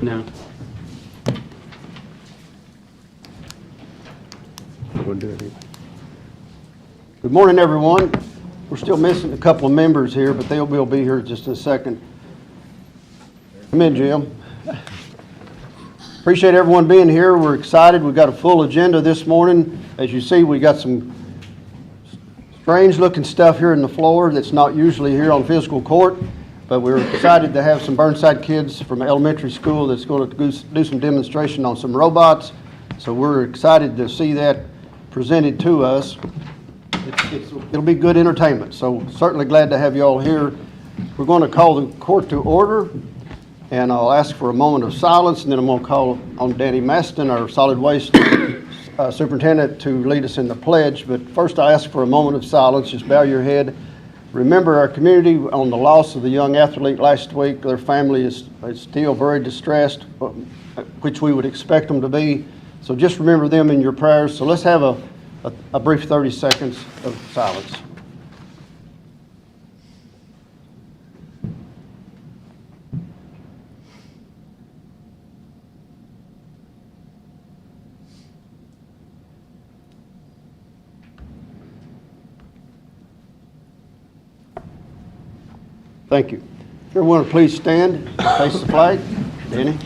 No. We'll do it anyway. Good morning, everyone. We're still missing a couple of members here, but they'll be here just in a second. Come in, Jim. Appreciate everyone being here. We're excited. We've got a full agenda this morning. As you see, we got some strange-looking stuff here in the floor that's not usually here on Fiscal Court, but we're excited to have some Burnside kids from elementary school that's going to do some demonstration on some robots. So we're excited to see that presented to us. It'll be good entertainment, so certainly glad to have you all here. We're going to call the court to order, and I'll ask for a moment of silence, and then I'm going to call on Danny Maston, our solid waste superintendent, to lead us in the pledge. But first I ask for a moment of silence. Just bow your head. Remember our community on the loss of the young athlete last week. Their family is still very distressed, which we would expect them to be. So just remember them in your prayers. So let's have a brief 30 seconds of silence. Thank you. Everyone, please stand, face the flag. Danny.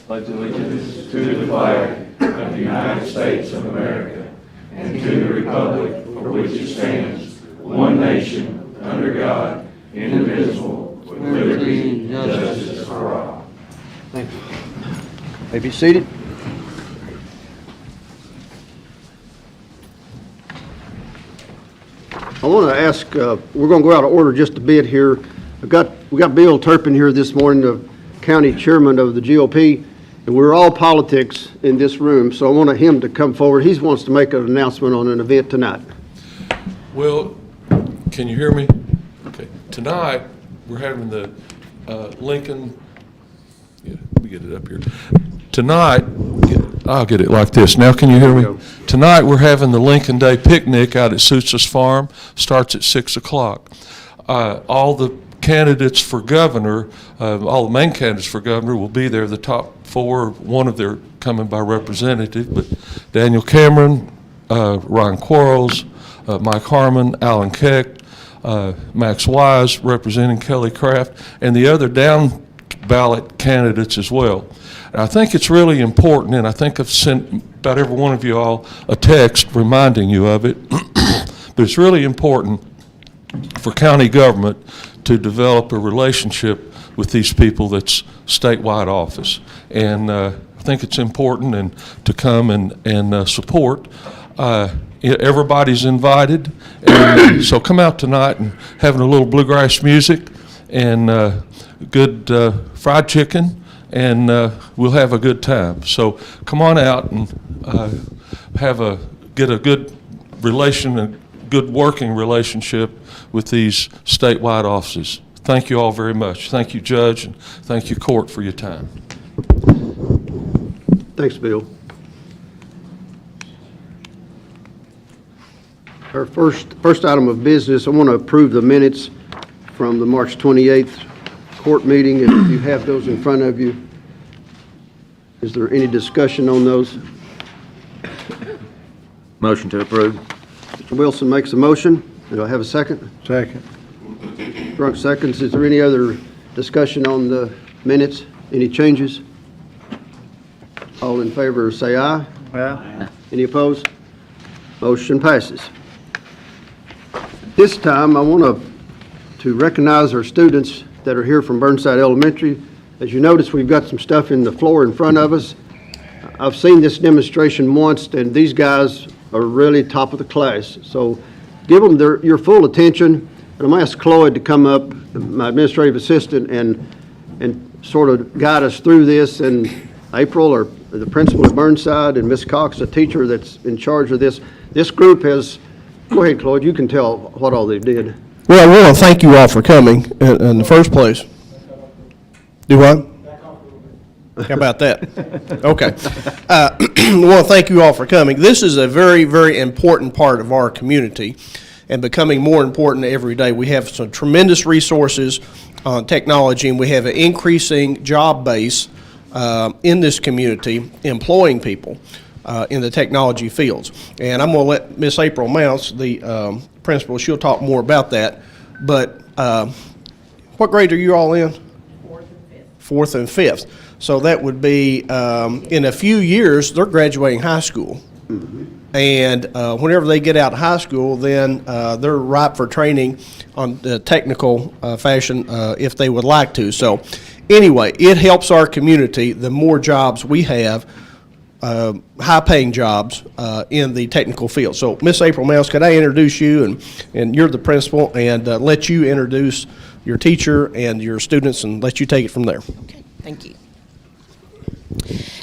Pledge allegiance to the flag of the United States of America and to the republic for which it stands, one nation, under God, indivisible, with liberty and justice for all. Thank you. May be seated. I want to ask, we're going to go out of order just a bit here. We got Bill Turpin here this morning, the county chairman of the GOP, and we're all politics in this room, so I want him to come forward. He wants to make an announcement on an event tonight. Well, can you hear me? Okay. Tonight, we're having the Lincoln, let me get it up here. Tonight, I'll get it like this. Now can you hear me? Tonight, we're having the Lincoln Day picnic out at Sousa's Farm. Starts at 6 o'clock. All the candidates for governor, all the main candidates for governor will be there. The top four, one of their coming by representative, but Daniel Cameron, Ryan Quarles, Mike Harmon, Alan Keck, Max Wise representing Kelly Craft, and the other down ballot candidates as well. And I think it's really important, and I think I've sent about every one of you all a text reminding you of it, but it's really important for county government to develop a relationship with these people that's statewide office. And I think it's important and to come and support. Everybody's invited, and so come out tonight and having a little bluegrass music and good fried chicken, and we'll have a good time. So come on out and get a good relation, a good working relationship with these statewide offices. Thank you all very much. Thank you, Judge, and thank you, Court, for your time. Thanks, Bill. Our first item of business, I want to approve the minutes from the March 28th court meeting. If you have those in front of you, is there any discussion on those? Motion to approve. Mr. Wilson makes a motion. Do I have a second? Second. Drunk seconds. Is there any other discussion on the minutes? Any changes? All in favor say aye. Aye. Any opposed? Motion passes. This time I want to recognize our students that are here from Burnside Elementary. As you notice, we've got some stuff in the floor in front of us. I've seen this demonstration once, and these guys are really top of the class. So give them your full attention. And I'm going to ask Cloyd to come up, my administrative assistant, and sort of guide us through this. And April, or the principal at Burnside, and Miss Cox, the teacher that's in charge of this. This group has, go ahead, Cloyd, you can tell what all they did. Well, I want to thank you all for coming in the first place. Do what? How about that? Okay. I want to thank you all for coming. This is a very, very important part of our community and becoming more important every day. We have some tremendous resources on technology, and we have an increasing job base in this community employing people in the technology fields. And I'm going to let Miss April Mounts, the principal, she'll talk more about that. But what grade are you all in? Fourth and fifth. So that would be, in a few years, they're graduating high school. And whenever they get out of high school, then they're ripe for training on the technical fashion if they would like to. So anyway, it helps our community the more jobs we have, high-paying jobs in the technical field. So Miss April Mouse, could I introduce you, and you're the principal, and let you introduce your teacher and your students and let you take it from there. Okay, thank you.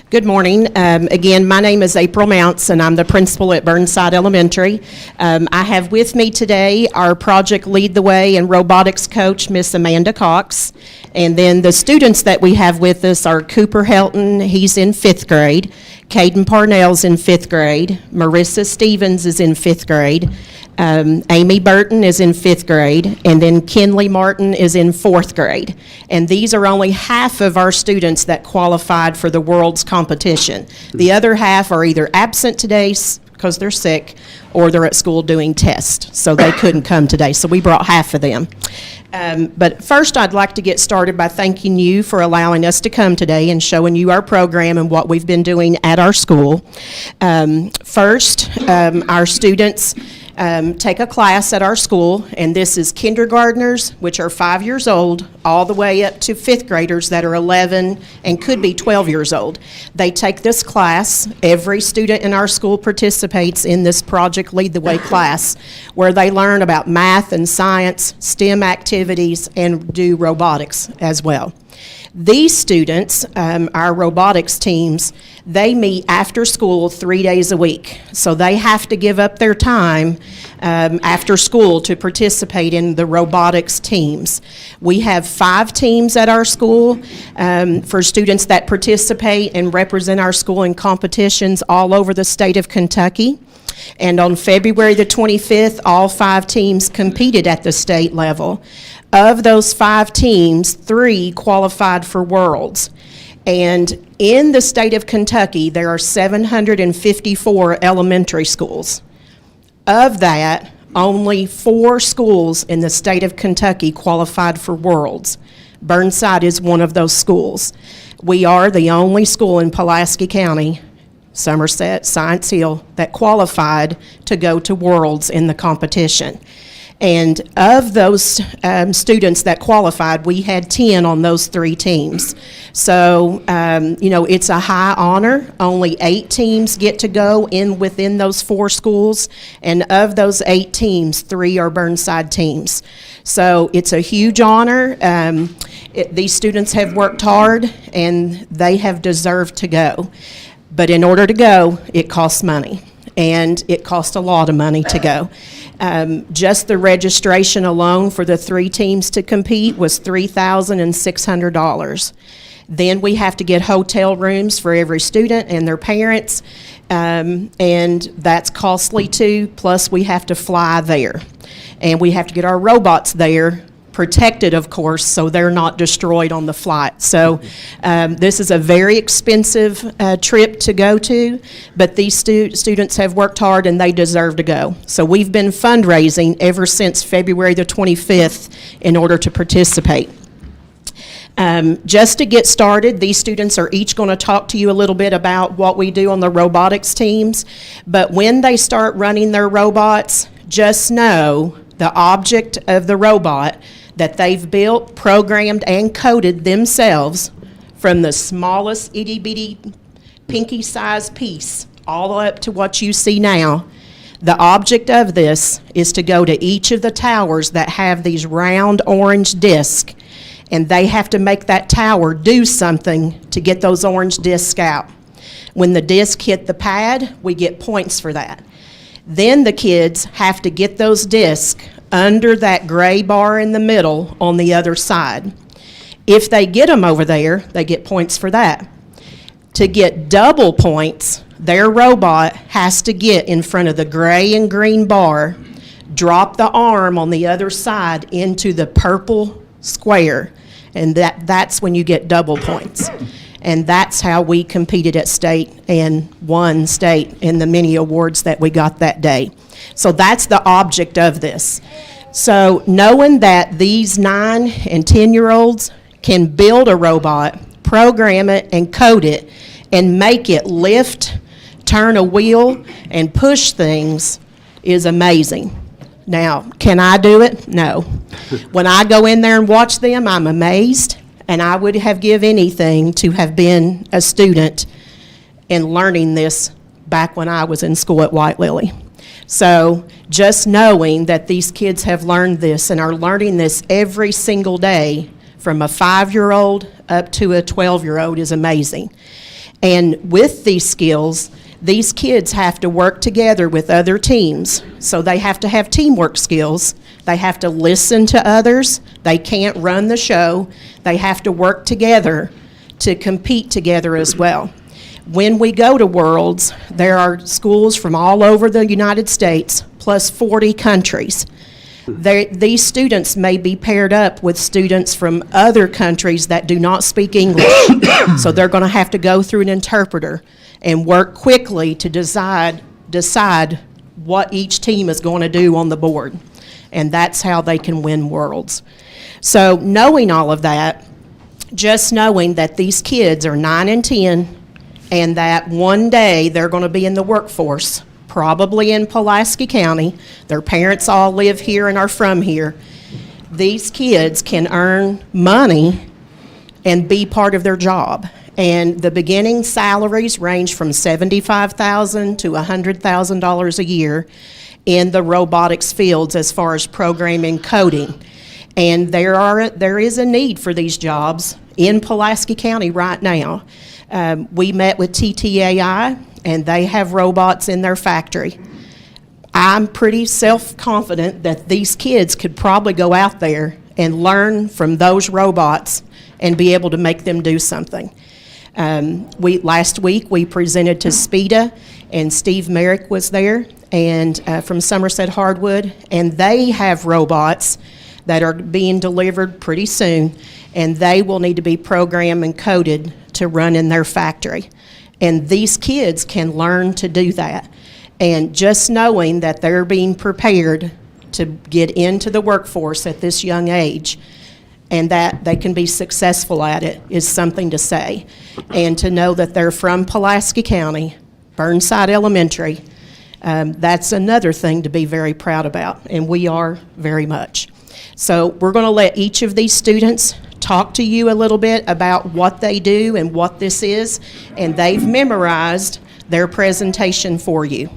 Good morning. Again, my name is April Mounts, and I'm the principal at Burnside Elementary. I have with me today our project Lead the Way and robotics coach, Miss Amanda Cox. And then the students that we have with us are Cooper Helton, he's in 5th grade. Caden Parnell's in 5th grade. Marissa Stevens is in 5th grade. Amy Burton is in 5th grade, and then Kinley Martin is in 4th grade. And these are only half of our students that qualified for the world's competition. The other half are either absent today because they're sick, or they're at school doing tests, so they couldn't come today. So we brought half of them. But first, I'd like to get started by thanking you for allowing us to come today and showing you our program and what we've been doing at our school. First, our students take a class at our school, and this is kindergartners, which are 5 years old, all the way up to 5th graders that are 11 and could be 12 years old. They take this class. Every student in our school participates in this Project Lead the Way class, where they learn about math and science, STEM activities, and do robotics as well. These students, our robotics teams, they meet after school 3 days a week. So they have to give up their time after school to participate in the robotics teams. We have 5 teams at our school for students that participate and represent our school in competitions all over the state of Kentucky. And on February the 25th, all 5 teams competed at the state level. Of those 5 teams, 3 qualified for Worlds. And in the state of Kentucky, there are 754 elementary schools. Of that, only 4 schools in the state of Kentucky qualified for Worlds. Burnside is one of those schools. We are the only school in Pulaski County, Somerset, Science Hill, that qualified to go to Worlds in the competition. And of those students that qualified, we had 10 on those 3 teams. So, it's a high honor. Only 8 teams get to go in within those 4 schools. And of those 8 teams, 3 are Burnside teams. So it's a huge honor. These students have worked hard, and they have deserved to go. But in order to go, it costs money. And it costs a lot of money to go. Just the registration alone for the 3 teams to compete was $3,600. Then we have to get hotel rooms for every student and their parents, and that's costly too. Plus, we have to fly there. And we have to get our robots there, protected, of course, so they're not destroyed on the flight. So this is a very expensive trip to go to, but these students have worked hard and they deserve to go. So we've been fundraising ever since February the 25th in order to participate. Just to get started, these students are each going to talk to you a little bit about what we do on the robotics teams, but when they start running their robots, just know the object of the robot that they've built, programmed, and coded themselves, from the smallest itty-bitty pinky-sized piece all up to what you see now. The object of this is to go to each of the towers that have these round orange discs, and they have to make that tower do something to get those orange discs out. When the disc hit the pad, we get points for that. Then the kids have to get those discs under that gray bar in the middle on the other side. If they get them over there, they get points for that. To get double points, their robot has to get in front of the gray and green bar, drop the arm on the other side into the purple square, and that's when you get double points. And that's how we competed at state and won state in the many awards that we got that day. So that's the object of this. So knowing that these 9 and 10-year-olds can build a robot, program it, and code it, and make it lift, turn a wheel, and push things is amazing. Now, can I do it? No. When I go in there and watch them, I'm amazed, and I would have given anything to have been a student in learning this back when I was in school at White Lily. So just knowing that these kids have learned this and are learning this every single day from a 5-year-old up to a 12-year-old is amazing. And with these skills, these kids have to work together with other teams. So they have to have teamwork skills. They have to listen to others. They can't run the show. They have to work together to compete together as well. When we go to Worlds, there are schools from all over the United States, plus 40 countries. These students may be paired up with students from other countries that do not speak English. So they're going to have to go through an interpreter and work quickly to decide what each team is going to do on the board. And that's how they can win Worlds. So knowing all of that, just knowing that these kids are 9 and 10, and that one day they're going to be in the workforce, probably in Pulaski County. Their parents all live here and are from here. These kids can earn money and be part of their job. And the beginning salaries range from $75,000 to $100,000 a year in the robotics fields as far as programming, coding. And there is a need for these jobs in Pulaski County right now. We met with TTAI, and they have robots in their factory. I'm pretty self-confident that these kids could probably go out there and learn from those robots and be able to make them do something. Last week, we presented to SPEDA, and Steve Merrick was there, and from Somerset Hardwood, and they have robots that are being delivered pretty soon, and they will need to be programmed and coded to run in their factory. And these kids can learn to do that. And just knowing that they're being prepared to get into the workforce at this young age and that they can be successful at it is something to say. And to know that they're from Pulaski County, Burnside Elementary, that's another thing to be very proud about, and we are very much. So we're going to let each of these students talk to you a little bit about what they do and what this is, and they've memorized their presentation for you.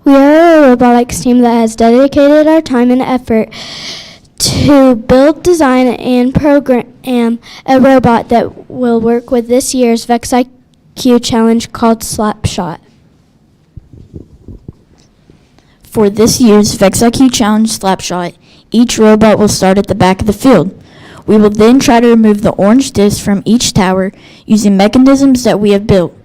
We are a robotics team that has dedicated our time and effort to build, design, and program a robot that will work with this year's VexIQ challenge called Slapshot. For this year's VexIQ Challenge Slapshot, each robot will start at the back of the field. We will then try to remove the orange discs from each tower using mechanisms that we have built.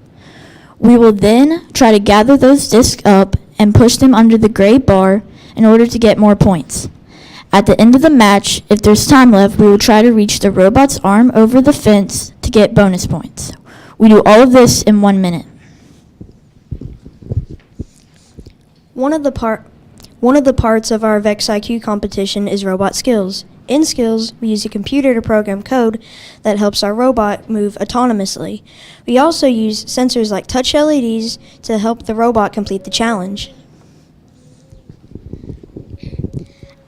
We will then try to gather those discs up and push them under the gray bar in order to get more points. At the end of the match, if there's time left, we will try to reach the robot's arm over the fence to get bonus points. We do all of this in 1 minute. One of the parts of our VexIQ competition is robot skills. In skills, we use a computer to program code that helps our robot move autonomously. We also use sensors like touch LEDs to help the robot complete the challenge.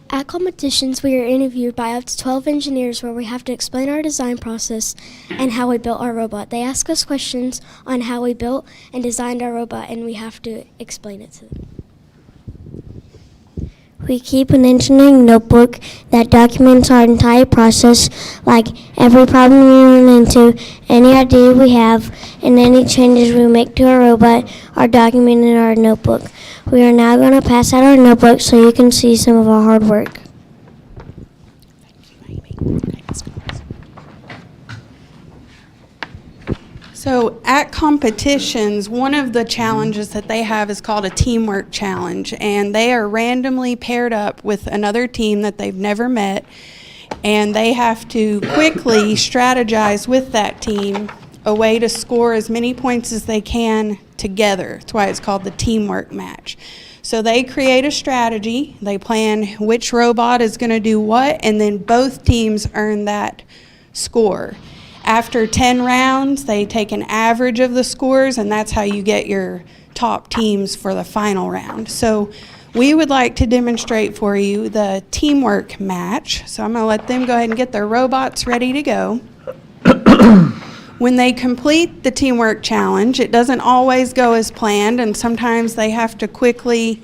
At competitions, we are interviewed by up to 12 engineers where we have to explain our design process and how we built our robot. They ask us questions on how we built and designed our robot, and we have to explain it to them. We keep an engineering notebook that documents our entire process, like every problem we run into, any idea we have, and any changes we make to our robot are documented in our notebook. We are now going to pass out our notebook so you can see some of our hard work. So at competitions, one of the challenges that they have is called a teamwork challenge, and they are randomly paired up with another team that they've never met, and they have to quickly strategize with that team a way to score as many points as they can together. That's why it's called the teamwork match. So they create a strategy, they plan which robot is going to do what, and then both teams earn that score. After 10 rounds, they take an average of the scores, and that's how you get your top teams for the final round. So we would like to demonstrate for you the teamwork match. So I'm going to let them go ahead and get their robots ready to go. When they complete the teamwork challenge, it doesn't always go as planned, and sometimes they have to quickly,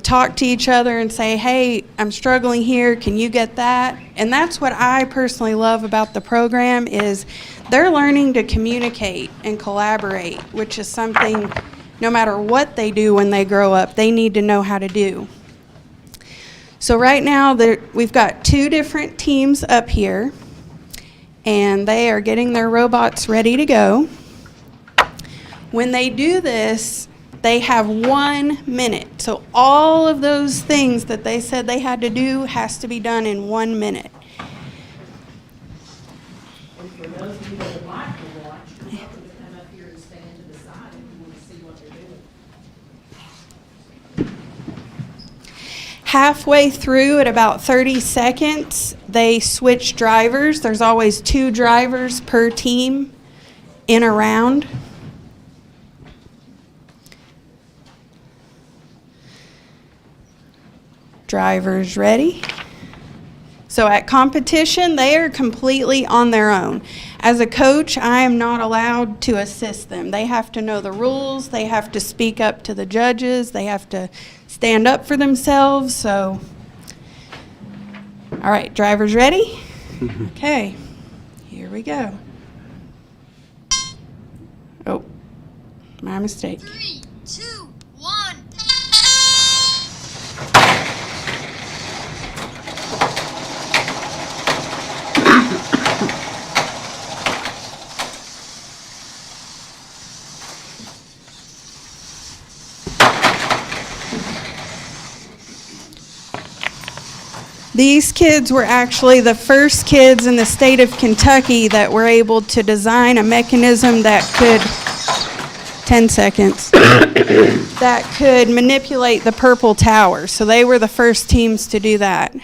talk to each other and say, hey, I'm struggling here, can you get that? And that's what I personally love about the program is they're learning to communicate and collaborate, which is something no matter what they do when they grow up, they need to know how to do. So right now we've got 2 different teams up here, and they are getting their robots ready to go. When they do this, they have 1 minute. So all of those things that they said they had to do has to be done in 1 minute. And for those of you that would like to watch, you're welcome to come up here and stand to the side if you want to see what they're doing. Halfway through, at about 30 seconds, they switch drivers. There's always 2 drivers per team in a round. Drivers ready. So at competition, they are completely on their own. As a coach, I am not allowed to assist them. They have to know the rules. They have to speak up to the judges. They have to stand up for themselves. So, all right, drivers ready? Okay, here we go. Oh, my mistake. 3, 2, 1. These kids were actually the first kids in the state of Kentucky that were able to design a mechanism that could, 10 seconds, that could manipulate the purple tower. So they were the first teams to do that.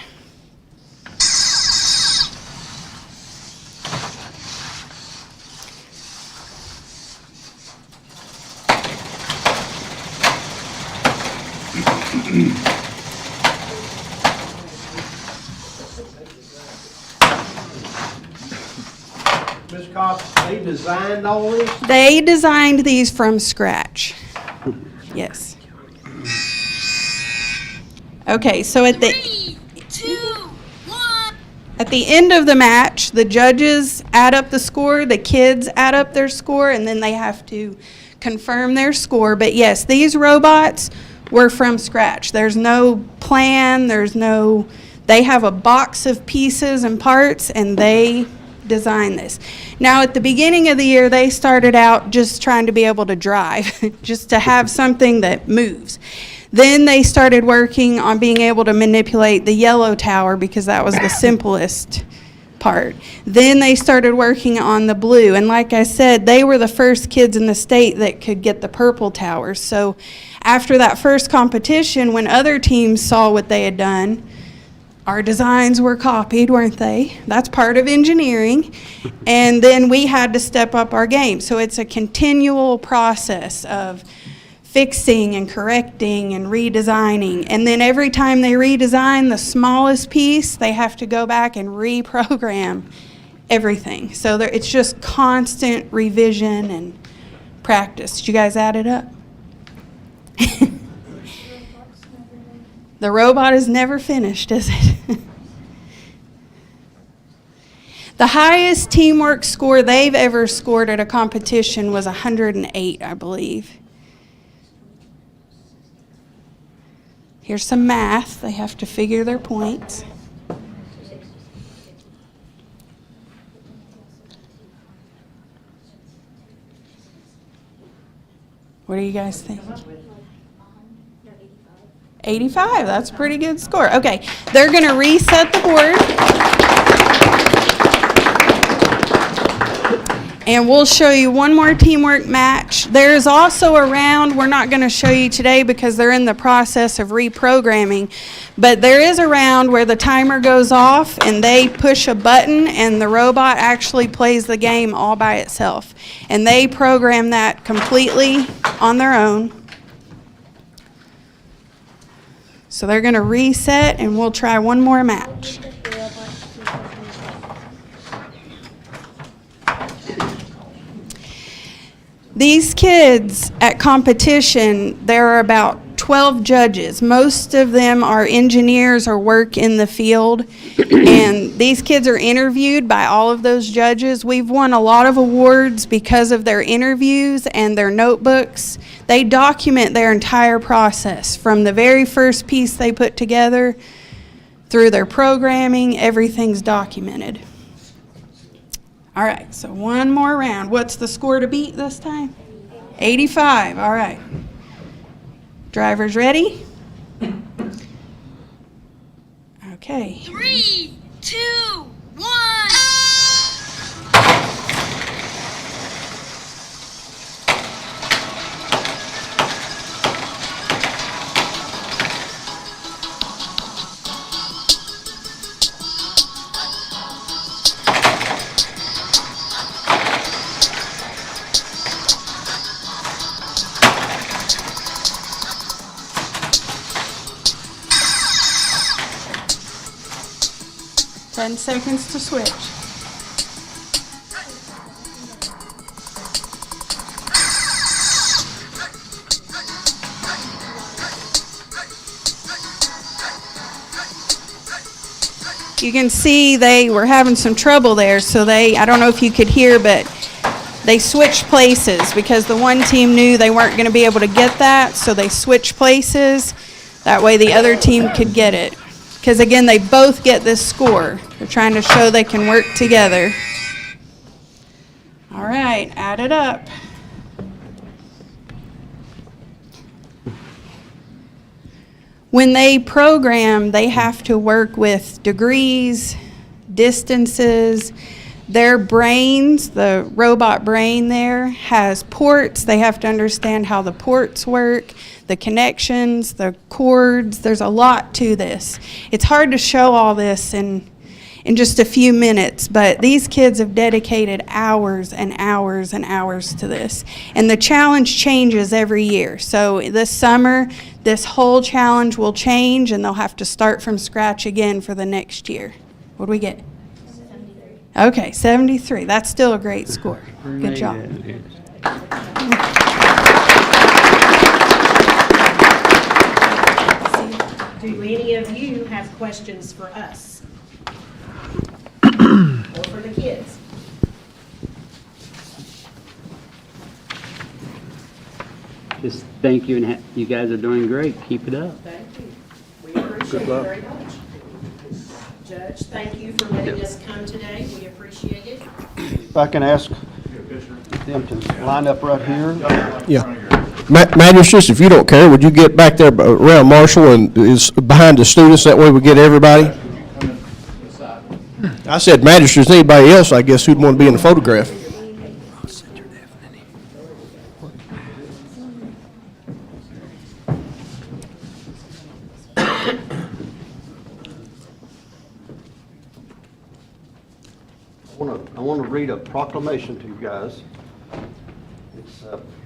Ms. Cox, they designed all this? They designed these from scratch. Yes. Okay, so at the 3, 2, 1. At the end of the match, the judges add up the score, the kids add up their score, and then they have to confirm their score. But yes, these robots were from scratch. There's no plan, they have a box of pieces and parts, and they designed this. Now, at the beginning of the year, they started out just trying to be able to drive, just to have something that moves. Then they started working on being able to manipulate the yellow tower because that was the simplest part. Then they started working on the blue, and like I said, they were the first kids in the state that could get the purple tower. So after that first competition, when other teams saw what they had done, our designs were copied, weren't they? That's part of engineering. And then we had to step up our game. So it's a continual process of fixing and correcting and redesigning. And then every time they redesign the smallest piece, they have to go back and reprogram everything. So it's just constant revision and practice. Did you guys add it up? The robot is never finished, is it? The highest teamwork score they've ever scored at a competition was 108, I believe. Here's some math. They have to figure their points. What do you guys think? 85, that's a pretty good score. Okay, they're going to reset the board. And we'll show you one more teamwork match. There's also a round we're not going to show you today because they're in the process of reprogramming. But there is a round where the timer goes off and they push a button and the robot actually plays the game all by itself. And they program that completely on their own. So they're going to reset and we'll try one more match. These kids at competition, there are about 12 judges. Most of them are engineers or work in the field. And these kids are interviewed by all of those judges. We've won a lot of awards because of their interviews and their notebooks. They document their entire process from the very first piece they put together through their programming. Everything's documented. All right, so one more round. What's the score to beat this time? 85, all right. Drivers ready? Okay. 3, 2, 1. 10 seconds to switch. You can see they were having some trouble there, so I don't know if you could hear, but they switched places because the one team knew they weren't going to be able to get that, so they switched places. That way the other team could get it. Because again, they both get this score. They're trying to show they can work together. All right, add it up. When they program, they have to work with degrees, distances. Their brains, the robot brain there, has ports. They have to understand how the ports work, the connections, the cords. There's a lot to this. It's hard to show all this in just a few minutes, but these kids have dedicated hours and hours and hours to this. And the challenge changes every year. So this summer, this whole challenge will change, and they'll have to start from scratch again for the next year. What do we get? 73. Okay, 73. That's still a great score. Good job. Do any of you have questions for us? Or for the kids? Just thank you, and you guys are doing great. Keep it up. Thank you. We appreciate it very much. Judge, thank you for letting us come today. We appreciate it. If I can ask them to line up right here. Yeah. Magistrates, if you don't care, would you get back there around Marshall and is behind the students? That way we get everybody. I said magistrates, anybody else, I guess, who'd want to be in the photograph. I want to read a proclamation to you guys.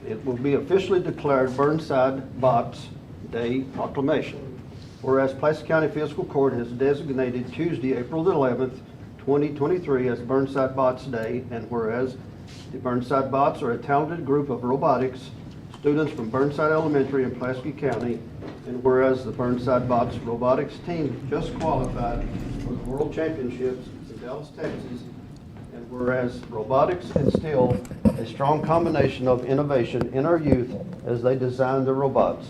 It will be officially declared Burnside Bots Day proclamation. Whereas Pulaski County Fiscal Court has designated Tuesday, April the 11th, 2023 as Burnside Bots Day, and whereas the Burnside Bots are a talented group of robotics students from Burnside Elementary in Pulaski County, and whereas the Burnside Bots robotics team just qualified for the World Championships in Dallas, Texas, and whereas robotics instill a strong combination of innovation in our youth as they design the robots.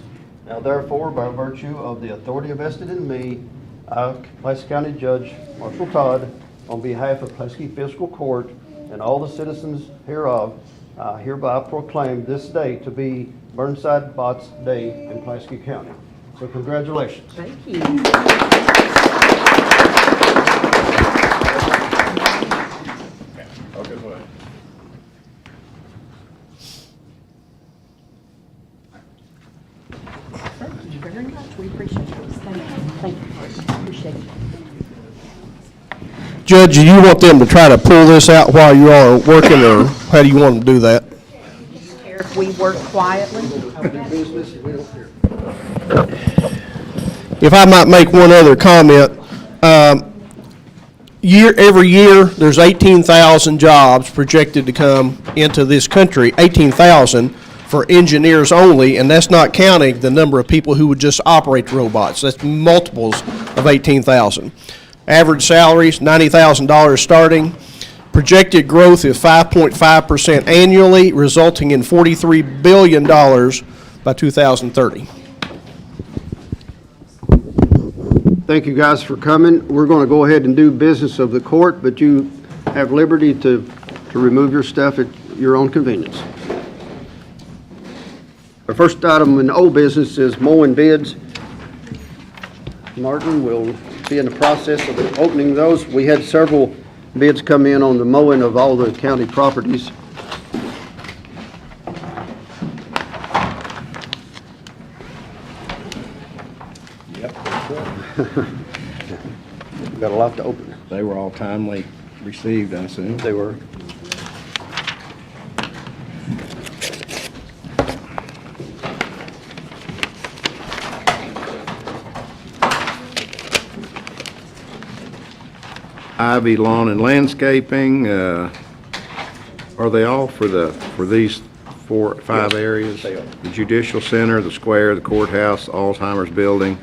Now therefore, by virtue of the authority vested in me, I, Pulaski County Judge Marshall Todd, on behalf of Pulaski Fiscal Court and all the citizens hereof, I hereby proclaim this day to be Burnside Bots Day in Pulaski County. So congratulations. Thank you. Thank you very much. We appreciate it. Thank you. Appreciate it. Judge, do you want them to try to pull this out while you all are working, or how do you want to do that? If we work quietly. If I might make one other comment, every year, there's 18,000 jobs projected to come into this country, 18,000 for engineers only, and that's not counting the number of people who would just operate the robots. That's multiples of 18,000. Average salaries, $90,000 starting. Projected growth is 5.5% annually, resulting in $43 billion by 2030. Thank you guys for coming. We're going to go ahead and do business of the court, but you have liberty to remove your stuff at your own convenience. Our first item in old business is mowing bids. Martin will be in the process of opening those. We had several bids come in on the mowing of all the county properties. We've got a lot to open. They were all timely received, I assume. They were. Ivy Lawn and Landscaping, are they all for these 5 areas? They are. The Judicial Center, the Square, the Courthouse, Alzheimer's Building,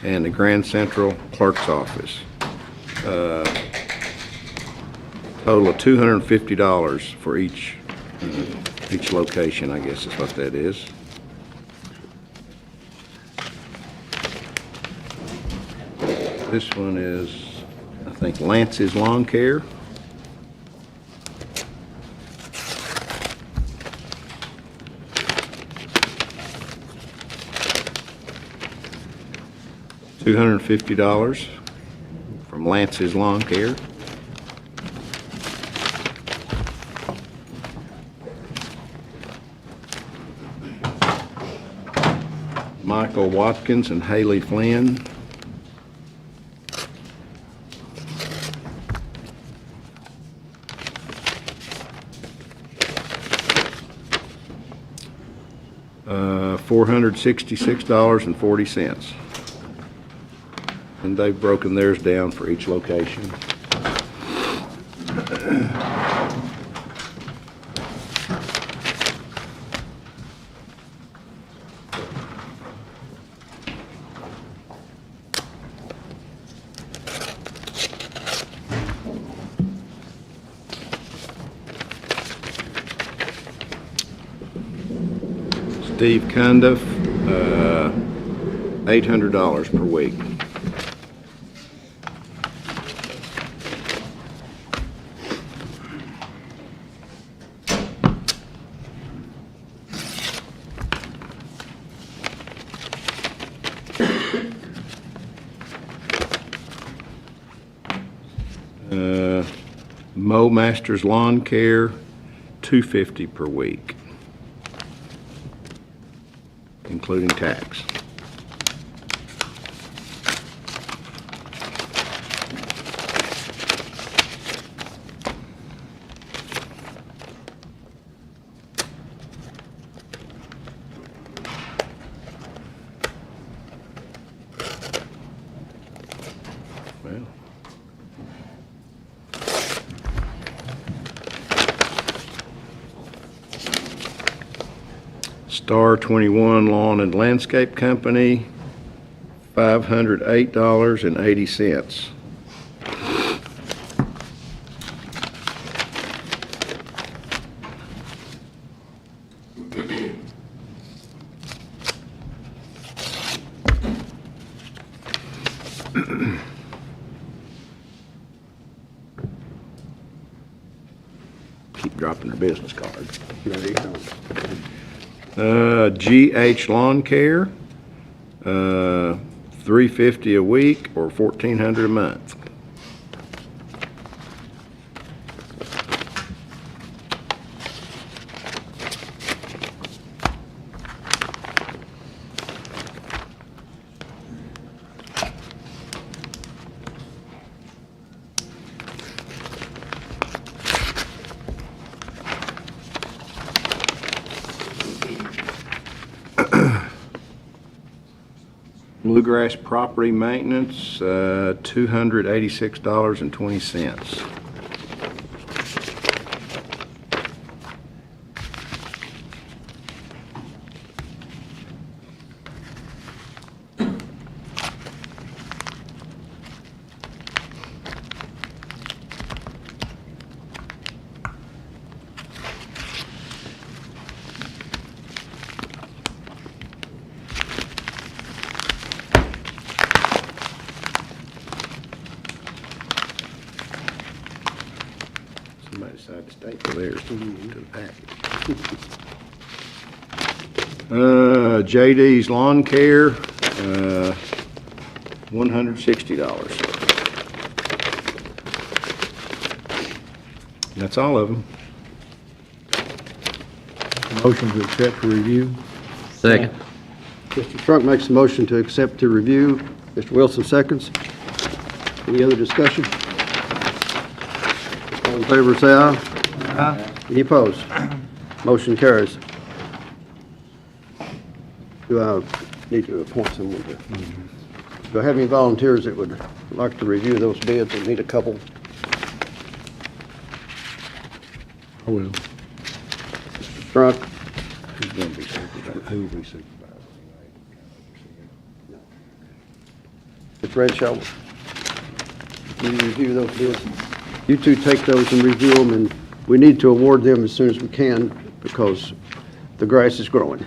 and the Grand Central Clerk's Office. Total of $250 for each location, I guess is what that is. This one is, I think, Lance's Lawn Care. $250 from Lance's Lawn Care. Michael Watkins and Haley Flynn. $466.40. And they've broken theirs down for each location. Steve Cundiff, $800 per week. Mo Masters Lawn Care, $250 per week, including tax. Well, Star 21 Lawn and Landscape Company, $508.80. dropping their business card. No, you don't. GH Lawn Care, $350 a week or $1,400 a month. Bluegrass Property Maintenance, $286.20. Somebody decided to staple theirs to the packet. JD's Lawn Care, $160. That's all of them. Motion to accept for review. Second. Mr. Strunk makes a motion to accept to review. Mr. Wilson seconds. Any other discussion? All in favor, say aye. Aye. Any opposed? Motion carries. Do I need to appoint someone to? Do I have any volunteers that would like to review those bids and need a couple? I will. Strunk? Who's going to be supervisor? Who will be supervisor? Mr. Renshaw, you review those bids. You two take those and review them, and we need to award them as soon as we can because the grass is growing.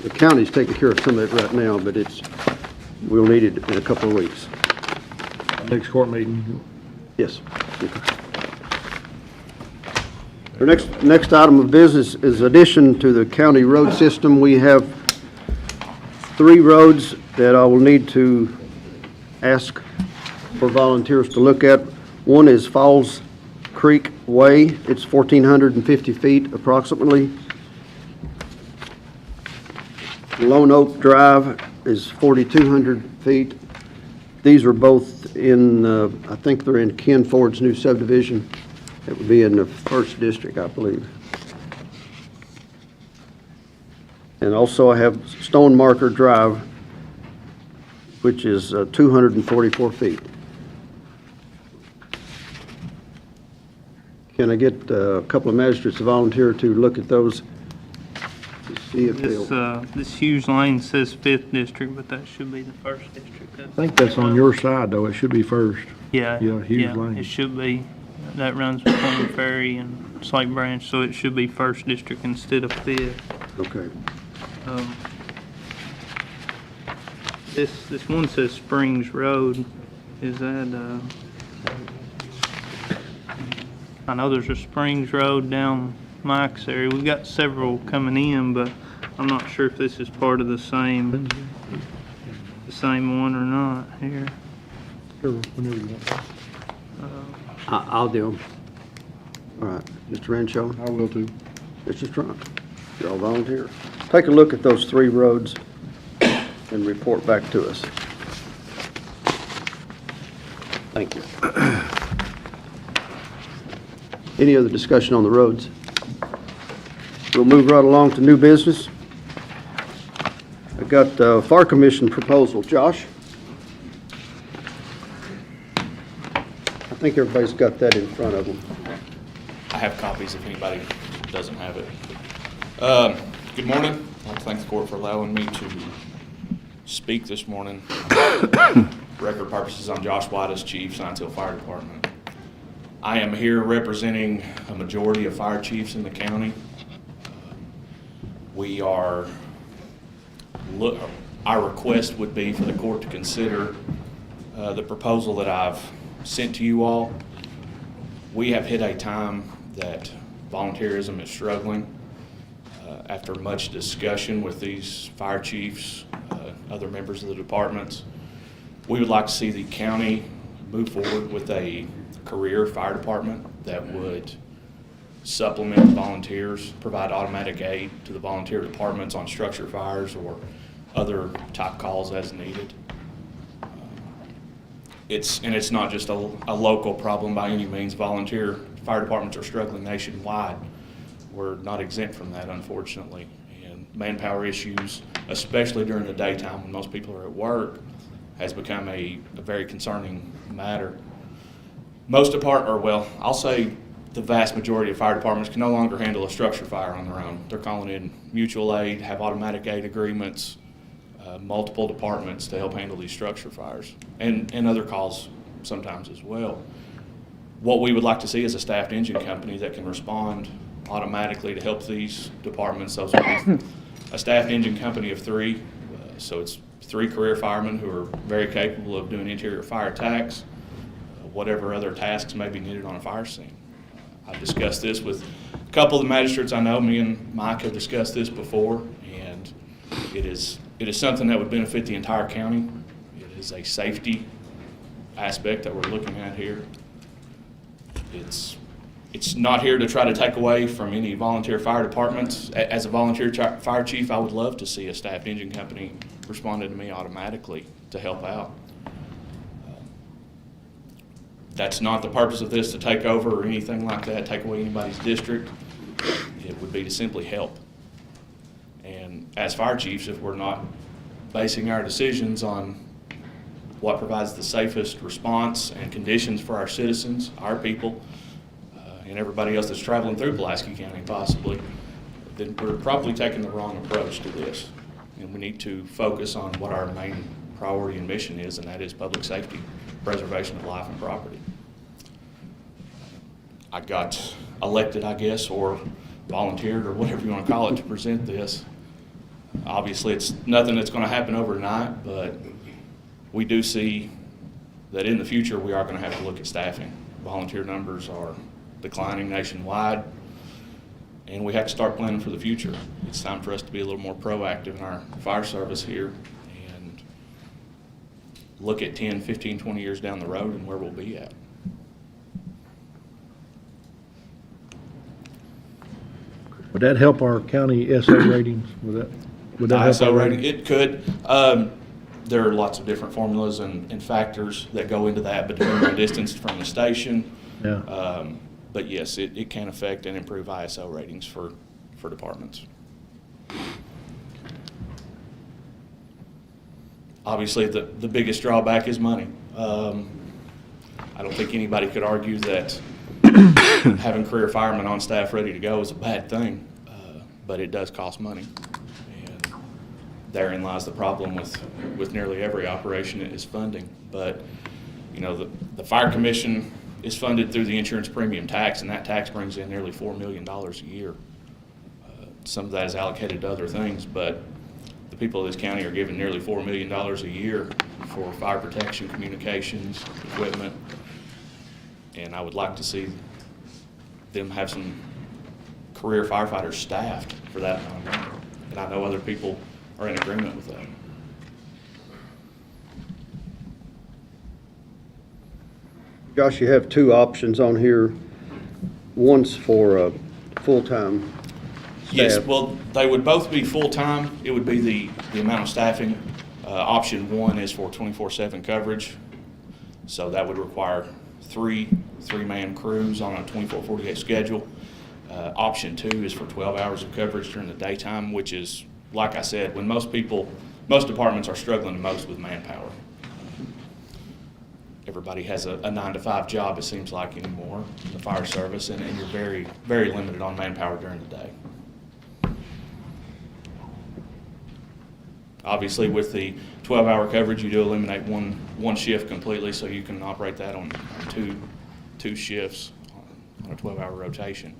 The county's taking care of some of it right now, but we'll need it in a couple of weeks. Next court meeting. Yes. Our next item of business is addition to the county road system. We have 3 roads that I will need to ask for volunteers to look at. One is Falls Creek Way. It's 1,450 feet approximately. Lone Oak Drive is 4,200 feet. These are both in, I think they're in Ken Ford's new subdivision. It would be in the 1st District, I believe. And also I have Stone Marker Drive, which is 244 feet. Can I get a couple of magistrates to volunteer to look at those? To see if they'll... This Hughes Lane says 5th District, but that should be the 1st District. I think that's on your side, though. It should be first. Yeah, Yeah, Hughes Lane. it should be. That runs between Ferry and Slate Branch, so it should be 1st District instead of 5th. Okay. This one says Springs Road. Is that, I know there's a Springs Road down Mike's area. We've got several coming in, but I'm not sure if this is part of the same one or not here. Sure, whenever you want. I'll do them. All right. Mr. Renshaw? I will too. Mr. Strunk? Y'all volunteer? Take a look at those 3 roads and report back to us. Thank you. Any other discussion on the roads? We'll move right along to new business. I've got Fire Commission proposal. Josh? I think everybody's got that in front of them. I have copies if anybody doesn't have it. Good morning. I'd like to thank the court for allowing me to speak this morning. Record purposes, I'm Josh White as Chief, Science Hill Fire Department. I am here representing a majority of fire chiefs in the county. Our request would be for the court to consider the proposal that I've sent to you all. We have hit a time that volunteerism is struggling. After much discussion with these fire chiefs, other members of the departments, we would like to see the county move forward with a career fire department that would supplement volunteers, provide automatic aid to the volunteer departments on structure fires or other type calls as needed. It's not just a local problem by any means. Volunteer fire departments are struggling nationwide. We're not exempt from that, unfortunately. And manpower issues, especially during the daytime when most people are at work, has become a very concerning matter. I'll say the vast majority of fire departments can no longer handle a structure fire on their own. They're calling in mutual aid, have automatic aid agreements, multiple departments to help handle these structure fires, and other calls sometimes as well. What we would like to see is a staffed engine company that can respond automatically to help these departments. Those would be a staffed engine company of 3, so it's 3 career firemen who are very capable of doing interior fire attacks, whatever other tasks may be needed on a fire scene. I've discussed this with a couple of the magistrates I know. Me and Mike have discussed this before, and it is something that would benefit the entire county. It is a safety aspect that we're looking at here. It's not here to try to take away from any volunteer fire departments. As a volunteer fire chief, I would love to see a staffed engine company responded to me automatically to help out. That's not the purpose of this, to take over or anything like that, take away anybody's district. It would be to simply help. And as fire chiefs, if we're not basing our decisions on what provides the safest response and conditions for our citizens, our people, and everybody else that's traveling through Pulaski County possibly, then we're probably taking the wrong approach to this. And we need to focus on what our main priority and mission is, and that is public safety, preservation of life and property. I got elected, I guess, or volunteered, or whatever you want to call it, to present this. Obviously, it's nothing that's going to happen overnight, but we do see that in the future we are going to have to look at staffing. Volunteer numbers are declining nationwide, and we have to start planning for the future. It's time for us to be a little more proactive in our fire service here and look at 10, 15, 20 years down the road and where we'll be at. Would that help our county SA ratings? Would that help ISO our rating? It could. There are lots of different formulas and factors that go into that, but depending on distance from the station. Yeah. But yes, it can affect and improve ISO ratings for departments. Obviously, the biggest drawback is money. I don't think anybody could argue that having career firemen on staff ready to go is a bad thing, but it does cost money. And therein lies the problem with nearly every operation is funding. But, you know, the Fire Commission is funded through the insurance premium tax, and that tax brings in nearly $4 million a year. Some of that is allocated to other things, but the people of this county are given nearly $4 million a year for fire protection, communications, equipment, and I would like to see them have some career firefighters staffed for that amount of money. And I know other people are in agreement with that. Josh, you have 2 options on here. One's for full-time staff. Yes, well, they would both be full-time. It would be the amount of staffing. Option 1 is for 24/7 coverage. So that would require 3 3-man crews on a 24/48 schedule. Option 2 is for 12 hours of coverage during the daytime, which is, like I said, when most departments are struggling the most with manpower. Everybody has a 9-to-5 job, it seems like, anymore in the fire service, and you're very, very limited on manpower during the day. Obviously, with the 12-hour coverage, you do eliminate one shift completely, so you can operate that on two shifts on a 12-hour rotation.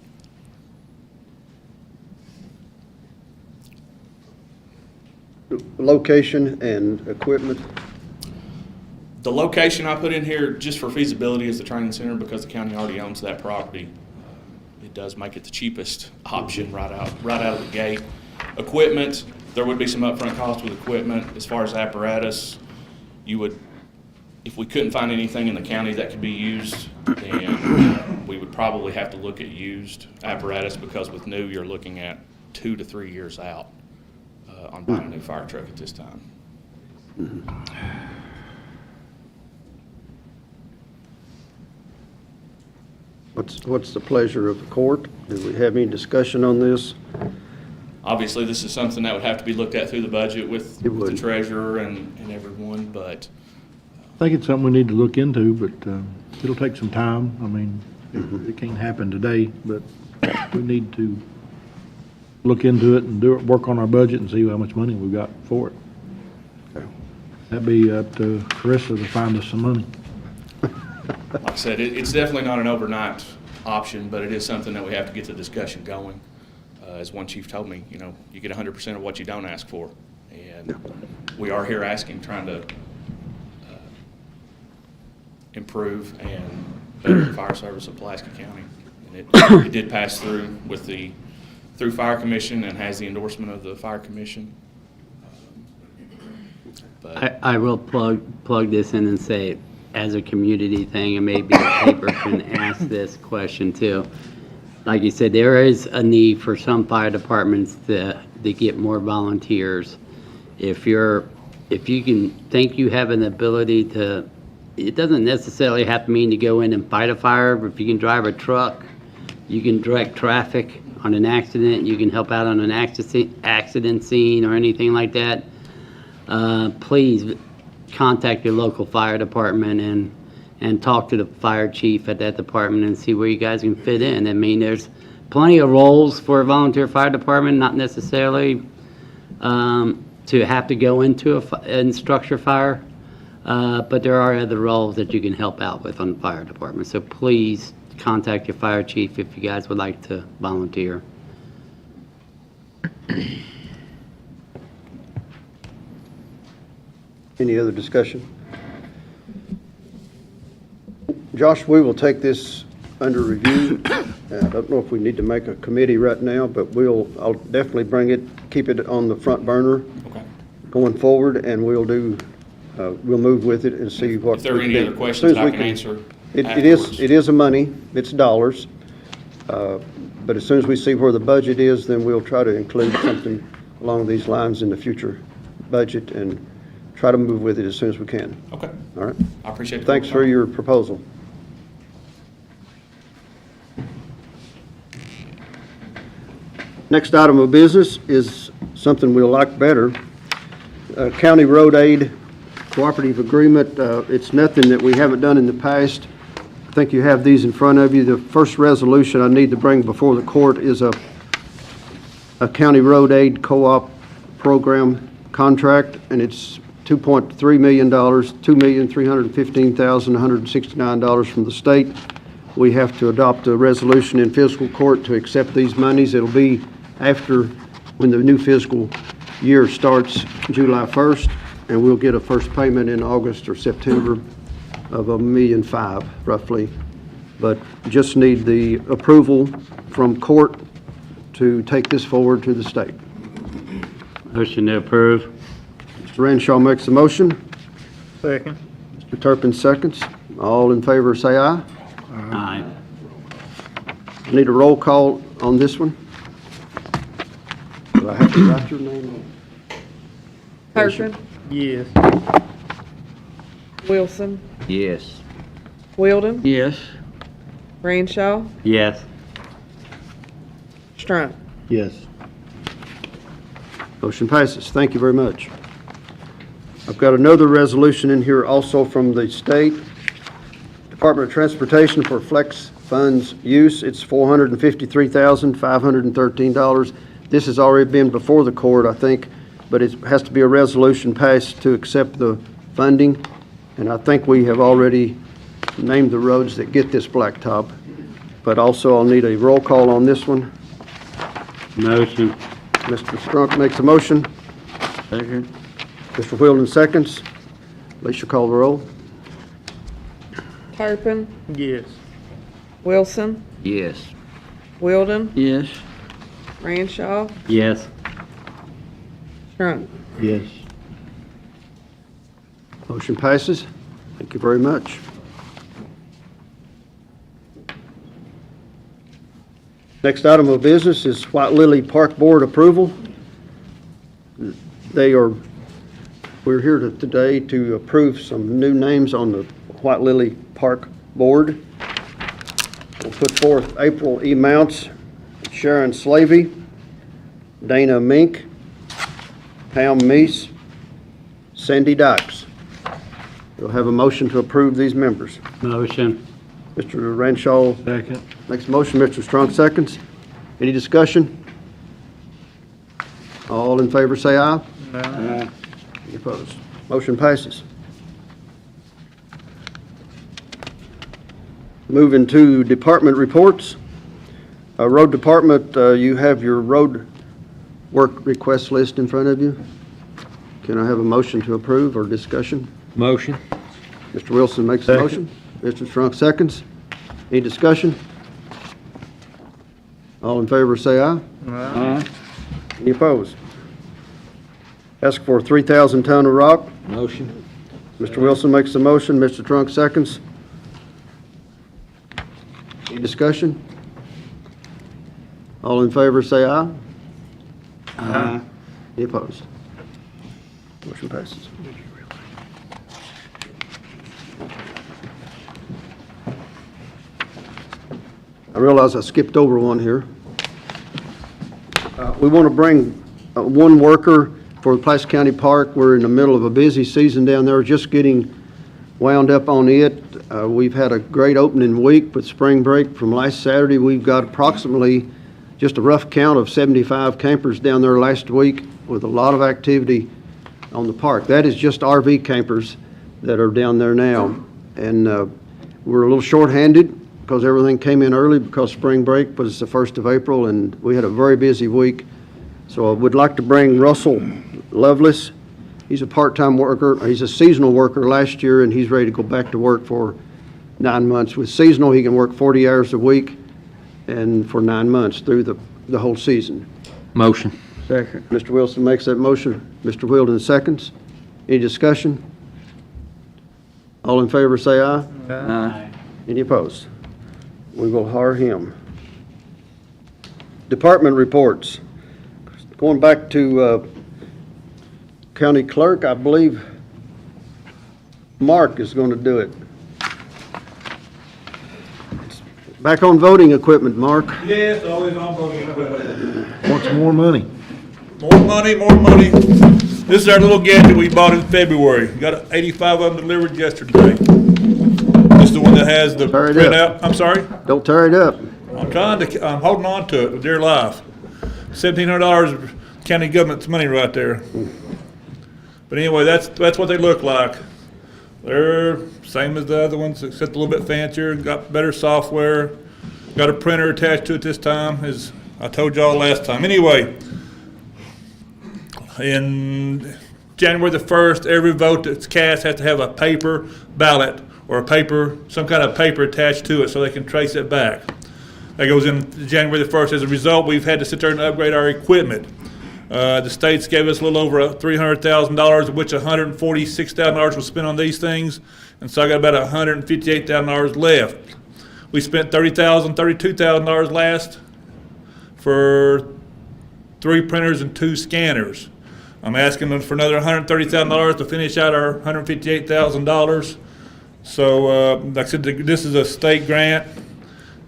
Location and equipment. The location I put in here just for feasibility is the training center because the county already owns that property. It does make it the cheapest option right out of the gate. Equipment, there would be some upfront costs with equipment. As far as apparatus, if we couldn't find anything in the county that could be used, then we would probably have to look at used apparatus because with new, you're looking at 2 to 3 years out on buying a new fire truck at this time. What's the pleasure of the court? Do we have any discussion on this? Obviously, this is something that would have to be looked at through the budget with the treasurer and everyone, but I think it's something we need to look into, but it'll take some time. I mean, it can't happen today, but we need to look into it and work on our budget and see how much money we've got for it. Okay. That'd be up to Carissa to find us some money. like I said, it's definitely not an overnight option, but it is something that we have to get the discussion going. As one chief told me, you get 100% of what you don't ask for. And we are here asking, trying to improve and better the fire service of Pulaski County. And it did pass through through Fire Commission and has the endorsement of the Fire Commission. But I will plug this in and say, as a community thing, and maybe the paper can ask this question too. Like you said, there is a need for some fire departments to get more volunteers. If you can think you have an ability to, it doesn't necessarily have to mean to go in and fight a fire, but if you can drive a truck, you can direct traffic on an accident, you can help out on an accident scene or anything like that, please contact your local fire department and talk to the fire chief at that department and see where you guys can fit in. I mean, there's plenty of roles for a volunteer fire department, not necessarily to have to go into an structure fire, but there are other roles that you can help out with on the fire department. So please contact your fire chief if you guys would like to volunteer. Any other discussion? Josh, we will take this under review. I don't know if we need to make a committee right now, but I'll definitely keep it on the front burner going forward, and we'll move with it and see what. If there are any other questions I can answer. It is a money, it's dollars, but as soon as we see where the budget is, then we'll try to include something along these lines in the future budget and try to move with it as soon as we can. Okay. All right? I appreciate it. Thanks for your proposal. Next item of business is something we'll like better. County Road Aid Cooperative Agreement. It's nothing that we haven't done in the past. I think you have these in front of you. The first resolution I need to bring before the court is a County Road Aid Co-op Program contract, and it's $2.3 million, $2,315,169 from the state. We have to adopt a resolution in fiscal court to accept these monies. It'll be after when the new fiscal year starts July 1st, and we'll get a first payment in August or September of $1.5 million roughly. But just need the approval from court to take this forward to the state. Motion to approve. Mr. Renshaw makes the motion. Second. Mr. Turpin seconds. All in favor say aye. Aye. I need a roll call on this one. Do I have to write your name on? Turpin, Yes. Wilson, Yes. Wheeldon, Yes. Renshaw, Yes. Strunk. Yes. Motion passes. Thank you very much. I've got another resolution in here also from the state Department of Transportation for flex funds use. It's $453,513. This has already been before the court, I think, but it has to be a resolution passed to accept the funding. And I think we have already named the roads that get this blacktop. But also I'll need a roll call on this one. Motion. Mr. Strunk makes a motion. Second. Mr. Wheeldon seconds. Alicia, call the roll. Turpin, Yes. Wilson, Yes. Wilden, Yes. Ranshaw, Yes. Strunk. Yes. Motion passes. Thank you very much. Next item of business is White Lily Park Board approval. We're here today to approve some new names on the White Lily Park Board. We'll put forth April E. Mounts, Sharon Slavey, Dana Mink, Pam Meese, Sandy Dykes. We'll have a motion to approve these members. Motion. Mr. Ranshaw Second. makes a motion, Mr. Strong seconds. Any discussion? All in favor say aye. Aye. Any opposed? Motion passes. Moving to department reports. Road Department, you have your road work request list in front of you. Can I have a motion to approve or discussion? Motion. Mr. Wilson makes a motion. Mr. Strunk seconds. Any discussion? All in favor say aye. Aye. Any opposed? Ask for 3,000 ton of rock. Motion. Mr. Wilson makes the motion. Mr. Trunk seconds. Any discussion? All in favor say aye. Aye. Any opposed? Motion passes. I realize I skipped over one here. We want to bring one worker for the Pulaski County Park. We're in the middle of a busy season down there, just getting wound up on it. We've had a great opening week with spring break from last Saturday. We've got approximately just a rough count of 75 campers down there last week with a lot of activity on the park. That is just RV campers that are down there now. And we're a little short-handed because everything came in early because spring break was the 1st of April, and we had a very busy week. So I would like to bring Russell Lovelace. He's a part-time worker. He's a seasonal worker last year, and he's ready to go back to work for 9 months. With seasonal, he can work 40 hours a week and for 9 months through the whole season. Motion. Second. Mr. Wilson makes that motion. Mr. Wilden seconds. Any discussion? All in favor say aye. Aye. Any opposed? We will hire him. Department reports. Going back to County Clerk, I believe Mark is going to do it. Back on voting equipment, Mark. Yes, always on voting equipment. Want some more money? More money, more money. This is our little gadget we bought in February. Got 85 of them delivered yesterday. This is the one that has the Tear it up. printout. I'm sorry? Don't tear it up. I'm holding on to it with dear life. $1,700 of county government's money right there. But anyway, that's what they look like. They're same as the other ones, except a little bit fancier, got better software, got a printer attached to it this time, as I told y'all last time. Anyway, in January the 1st, every vote that's cast has to have a paper ballot or some kind of paper attached to it so they can trace it back. That goes in January the 1st. As a result, we've had to sit there and upgrade our equipment. The states gave us a little over $300,000, of which $146,000 was spent on these things, and so I got about $158,000 left. We spent $32,000 last for 3 printers and 2 scanners. I'm asking them for another $130,000 to finish out our $158,000. So, like I said, this is a state grant.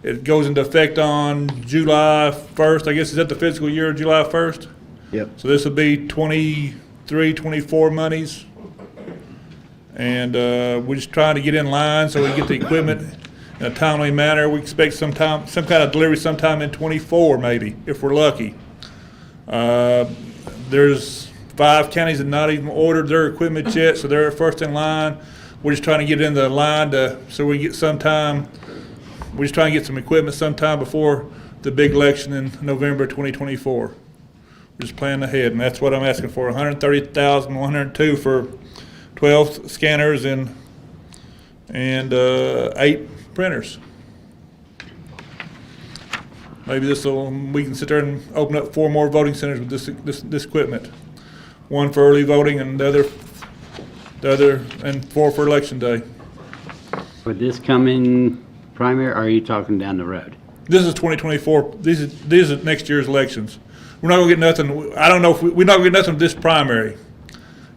It goes into effect on July 1st. I guess is that the fiscal year, July 1st? Yep. So this will be 23, 24 monies. And we're just trying to get in line so we get the equipment in a timely manner. We expect some kind of delivery sometime in 24 maybe, if we're lucky. There's 5 counties that not even ordered their equipment yet, so they're first in line. We're just trying to get in the line so we get we're just trying to get some equipment sometime before the big election in November 2024. We're just planning ahead, and that's what I'm asking for, $130,102 for 12 scanners and and 8 printers. Maybe we can sit there and open up 4 more voting centers with this equipment. 1 for early voting and the other, and 4 for election day. For this coming primary, or are you talking down the road? This is 2024. These are next year's elections. We're not gonna get nothing. I don't know if we're not gonna get nothing with this primary,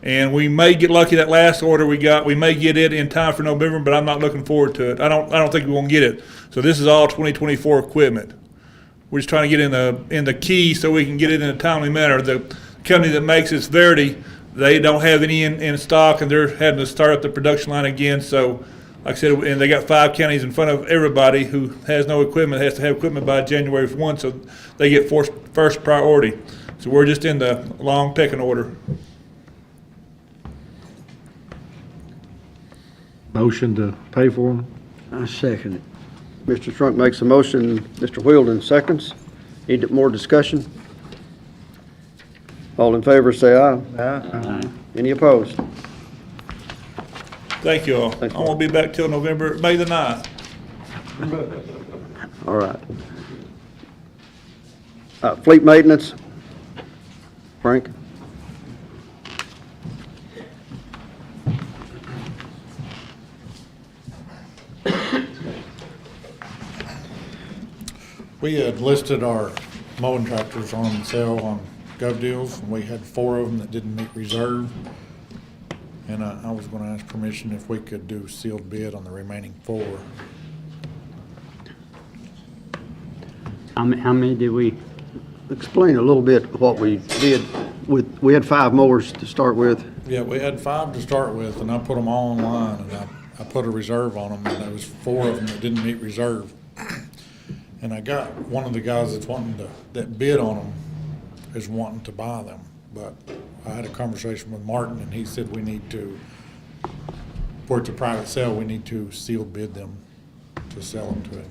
and we may get lucky that last order we got. We may get it in time for November, but I'm not looking forward to it. I don't think we're gonna get it. So this is all 2024 equipment. We're just trying to get in the key so we can get it in a timely manner. The company that makes it's Verity. They don't have any in stock, and they're having to start up the production line again. So, like I said, and they got 5 counties in front of everybody who has no equipment, has to have equipment by January 1, so they get first priority. So we're just in the long pecking order. Motion to pay for them? I second it. Mr. Strunk makes a motion, Mr. Wheeldon seconds. Need more discussion? All in favor, say aye. Aye. Any opposed? Thank you all. Thanks, I won't be back till May the 9th. All right. Fleet maintenance. Frank? We had listed our mowing tractors on sale on Gov Deals, and we had 4 of them that didn't meet reserve. And I was going to ask permission if we could do sealed bid on the remaining 4. How many did we? Explain a little bit what we did we had 5 mowers to start with. Yeah, we had 5 to start with, and I put them all online, and I put a reserve on them, and there was 4 of them that didn't meet reserve. And I got one of the guys that bid on them is wanting to buy them, but I had a conversation with Martin, and he said we need to, for it's a private sale, we need to seal bid them to sell them to him.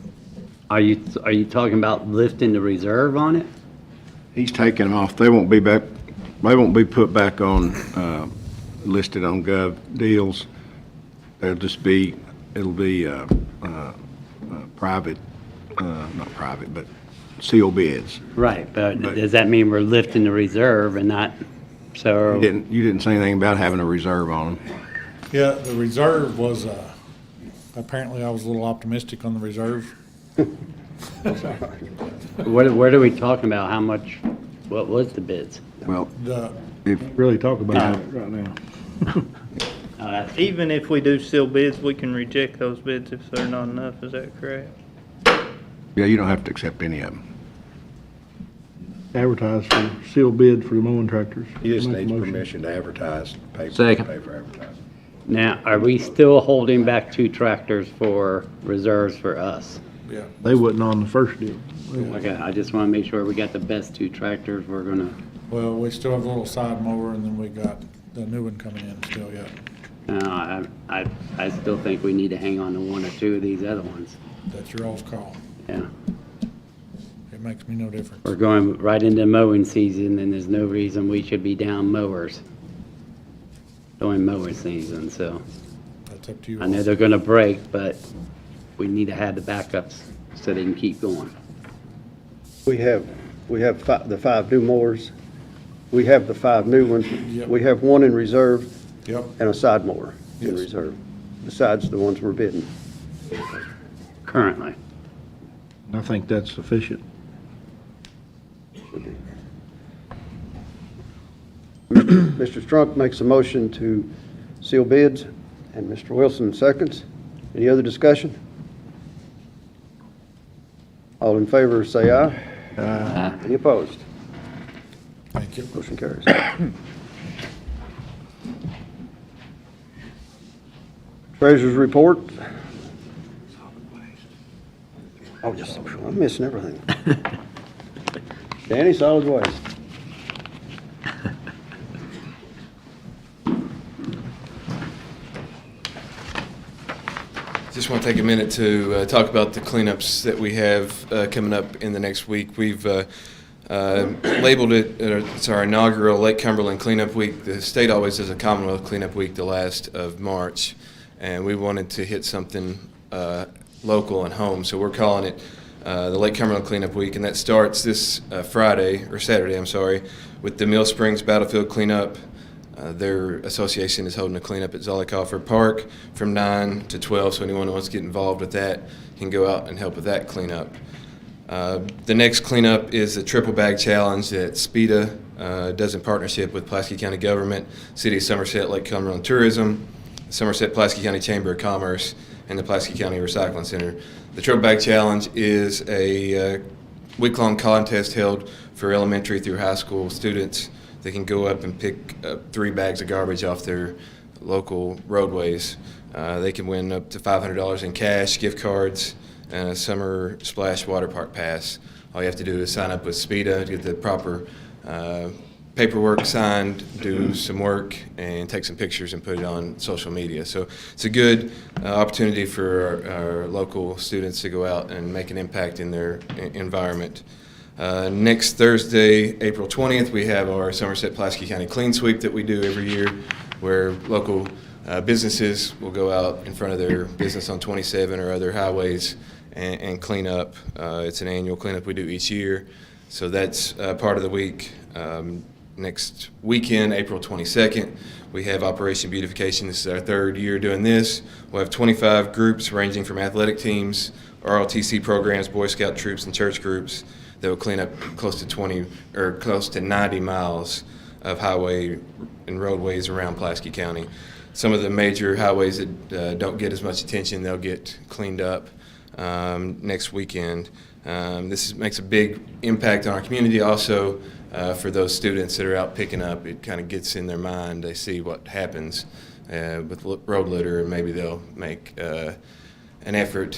Are you talking about lifting the reserve on it? He's taking them off. They won't be back, they won't be put back on, listed on Gov Deals. It'll be private, not private, but sealed bids. Right, but does that mean we're lifting the reserve and not, so? You didn't say anything about having a reserve on them. Yeah, the reserve was, apparently I was a little optimistic on the reserve. What are we talking about? How much, what was the bids? Well, Really talk about it right now. Even if we do seal bids, we can reject those bids if they're not enough, is that correct? yeah, you don't have to accept any of them. Advertise for sealed bid for the mowing tractors. You just Make a need motion. permission to advertise, pay for Second. advertising. Now, are we still holding back 2 tractors for reserves for us? Yeah. They wasn't on the first deal. Okay, I just want to make sure we got the best 2 tractors we're gonna. Well, we still have a little side mower, and then we got the new one coming in still yet. I still think we need to hang on to 1 or 2 of these other ones. That's your all's call. Yeah. It makes me no difference. We're going right into mowing season, and there's no reason we should be down mowers during mowing season, so. That's up to you. I know they're gonna break, but we need to have the backups so they can keep going. We have the 5 new mowers. We have the 5 new ones. Yep. We have 1 in reserve. Yep. And a side mower in Yes. reserve, besides the ones we're bidding. Currently. I think that's sufficient. Mr. Strunk makes a motion to seal bids, and Mr. Wilson seconds. Any other discussion? All in favor, say aye. Aye. Any opposed? Thank you. Motion carries. Treasurer's report. Oh, yes, I'm missing everything. Danny, solid waste. Just want to take a minute to talk about the cleanups that we have coming up in the next week. We've labeled it, it's our inaugural Lake Cumberland Cleanup Week. The state always does a Commonwealth Cleanup Week the last of March. and we wanted to hit something local and home. So we're calling it the Lake Cumberland Cleanup Week, and that starts this Saturday, with the Mill Springs Battlefield Cleanup. Their association is holding a cleanup at Zollicoffer Park from 9 to 12, so anyone who wants to get involved with that can go out and help with that cleanup. The next cleanup is the Triple Bag Challenge that SPEDA does in partnership with Pulaski County Government, City of Somerset, Lake Cumberland Tourism, Somerset Pulaski County Chamber of Commerce, and the Pulaski County Recycling Center. The Triple Bag Challenge is a week-long contest held for elementary through high school students. They can go up and pick up 3 bags of garbage off their local roadways. They can win up to $500 in cash, gift cards, and a summer splash water park pass. All you have to do is sign up with SPEDA, get the proper paperwork signed, do some work, and take some pictures and put it on social media. So it's a good opportunity for our local students to go out and make an impact in their environment. Next Thursday, April 20th, we have our Somerset Pulaski County Clean Sweep that we do every year, where local businesses will go out in front of their business on 27 or other highways and clean up. It's an annual cleanup we do each year, so that's part of the week. Next weekend, April 22nd, we have Operation Beautification. This is our 3rd year doing this. We'll have 25 groups ranging from athletic teams, ROTC programs, Boy Scout troops, and church groups that will clean up close to 90 miles of highway and roadways around Pulaski County. Some of the major highways that don't get as much attention, they'll get cleaned up next weekend. This makes a big impact on our community. Also, for those students that are out picking up, it kind of gets in their mind. They see what happens with road litter, and maybe they'll make an effort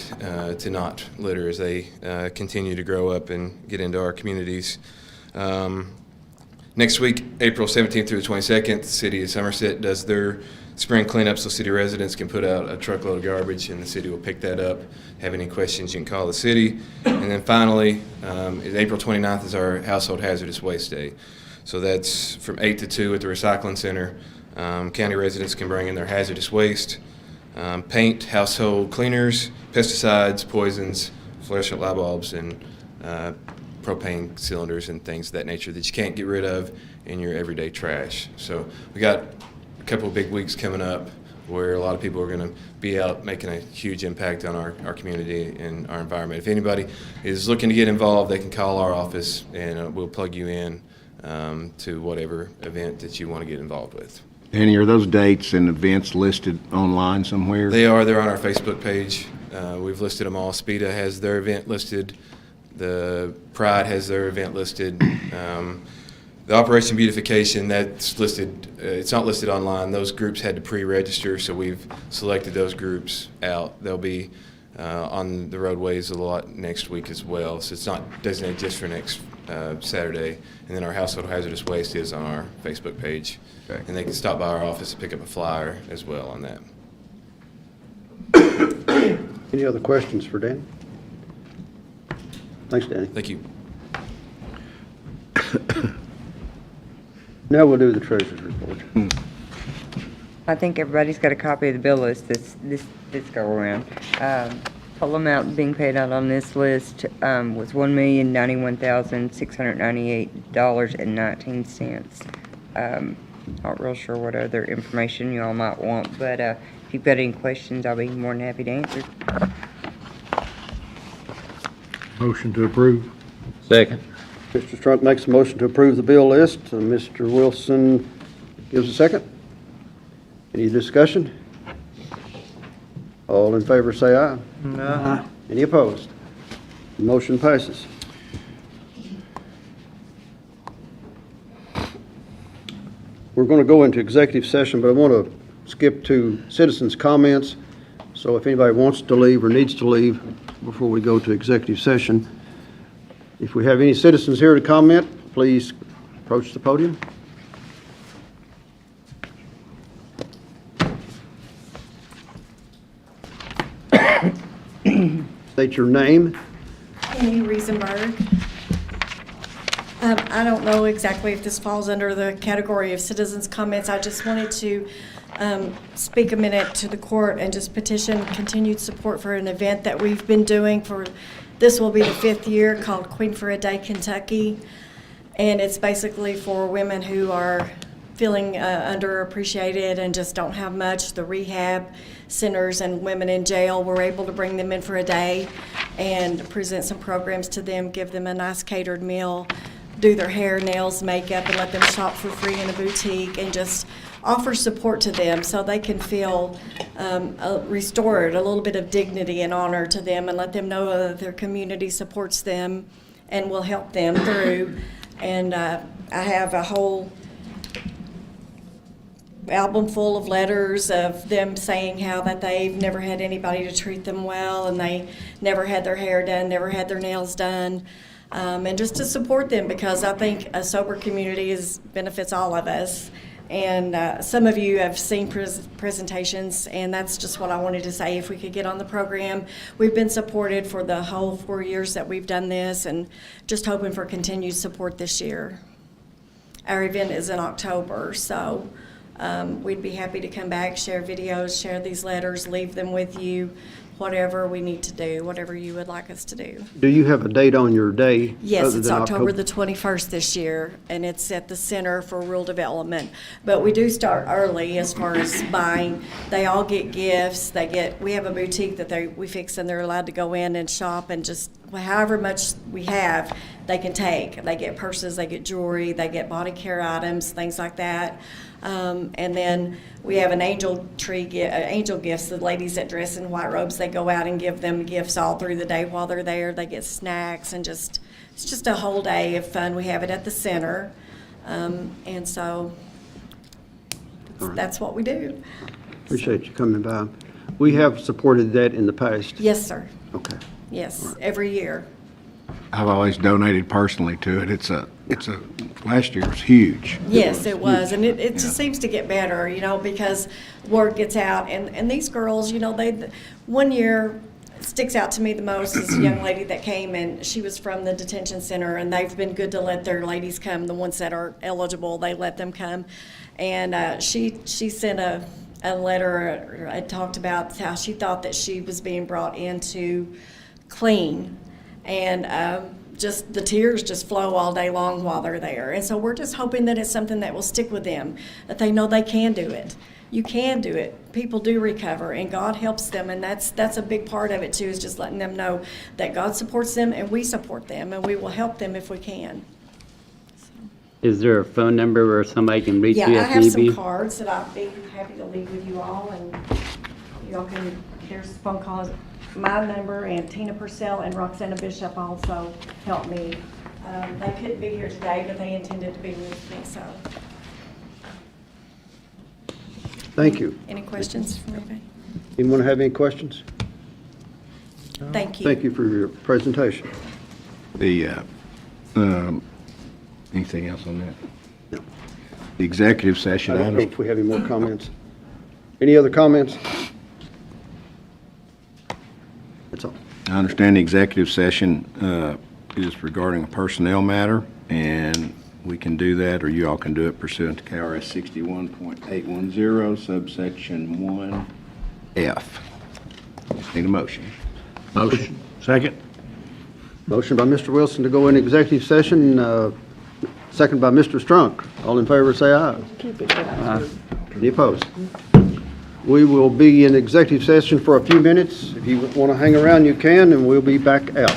to not litter as they continue to grow up and get into our communities. Next week, April 17th through the 22nd, the City of Somerset does their spring cleanup, so city residents can put out a truckload of garbage and the city will pick that up. Have any questions, you can call the city. And then finally, April 29th is our Household Hazardous Waste Day. So that's from 8 to 2 at the Recycling Center. County residents can bring in their hazardous waste, paint, household cleaners, pesticides, poisons, fluorescent light bulbs, and propane cylinders and things of that nature that you can't get rid of in your everyday trash. So we got a couple of big weeks coming up where a lot of people are going to be out making a huge impact on our community and our environment. If anybody is looking to get involved, they can call our office and we'll plug you in to whatever event that you want to get involved with. Any are those dates and events listed online somewhere? They're on our Facebook page. We've listed them all. SPEDA has their event listed. The Pride has their event listed. The Operation Beautification, that's listed, it's not listed online. Those groups had to pre-register, so we've selected those groups out. They'll be on the roadways a lot next week as well, so it's not designated just for next Saturday. And then our Household Hazardous Waste is on our Facebook page. Okay. And they can stop by our office and pick up a flyer as well on that. Any other questions for Danny? Thanks, Danny. Thank you. Now we'll do the treasurer's report. I think everybody's got a copy of the bill list this go around. Total amount being paid out on this list was $1,091,698.19. Not real sure what other information you all might want, but if you've got any questions, I'll be more than happy to answer. Motion to approve. Second. Mr. Strunk makes a motion to approve the bill list, and Mr. Wilson gives a second. Any discussion? All in favor say aye. No. Any opposed? The motion passes. We're going to go into executive session, but I want to skip to citizens' comments. So if anybody wants to leave or needs to leave before we go to executive session, if we have any citizens here to comment, please approach the podium. State your name. Amy Riesenberg. I don't know exactly if this falls under the category of citizens' comments. I just wanted to speak a minute to the court and just petition continued support for an event that we've been doing for, this will be the 5th year, called Queen for a Day Kentucky. And it's basically for women who are feeling underappreciated and just don't have much. The rehab centers and women in jail, we're able to bring them in for a day and present some programs to them, give them a nice catered meal, do their hair, nails, makeup, and let them shop for free in a boutique, and just offer support to them so they can feel restored, a little bit of dignity and honor to them, and let them know that their community supports them and will help them through. And I have a whole album full of letters of them saying how that they've never had anybody to treat them well, and they never had their hair done, never had their nails done, and just to support them, because I think a sober community benefits all of us. And some of you have seen presentations, and that's just what I wanted to say. If we could get on the program, we've been supported for the whole 4 years that we've done this, and just hoping for continued support this year. Our event is in October, so we'd be happy to come back, share videos, share these letters, leave them with you, whatever we need to do, whatever you would like us to do. Do you have a date on your day? Yes, other it's than October the 21st this year, and it's at the Center for Rural Development. But we do start early as far as buying. They all get gifts. We have a boutique that we fix, and they're allowed to go in and shop, and just however much we have, they can take. They get purses, they get jewelry, they get body care items, things like that. And then we have an angel gifts. The ladies that dress in white robes, they go out and give them gifts all through the day while they're there. They get snacks, and it's just a whole day of fun. We have it at the center, and so that's what we do. Appreciate you coming by. We have supported that in the past. Yes, sir. Okay. Yes, every year. I've always donated personally to it. Last year was huge. Yes, it was, and it just seems to get better, because word gets out, and these girls, one year sticks out to me the most is a young lady that came, and she was from the detention center, and they've been good to let their ladies come, the ones that are eligible, they let them come, and she sent a letter. I talked about how she thought that she was being brought into clean, and just the tears just flow all day long while they're there. And so we're just hoping that it's something that will stick with them, that they know they can do it. You can do it. People do recover, and God helps them, and that's a big part of it too, is just letting them know that God supports them, and we support them, and we will help them if we can. Is there a phone number where somebody can reach you if need be? Yeah, I have some cards that I'd be happy to leave with you all, and y'all can, there's phone calls. My number, and Tina Purcell and Roxana Bishop also helped me. They couldn't be here today, but they intended to be with me, so. Thank you. Any questions for anybody? Anyone have any questions? Thank you. Thank you for your presentation. Anything else on that? No. The executive session. I don't know if we have any more comments. Any other comments? That's all. I understand the executive session is regarding a personnel matter, and we can do that, or you all can do it pursuant to KRS 61.810, subsection 1F. Need a motion. Motion. Second. Motion by Mr. Wilson to go in executive session, second by Mr. Strunk. All in favor, say aye. Aye. Any opposed? We will be in executive session for a few minutes. If you want to hang around, you can, and we'll be back out.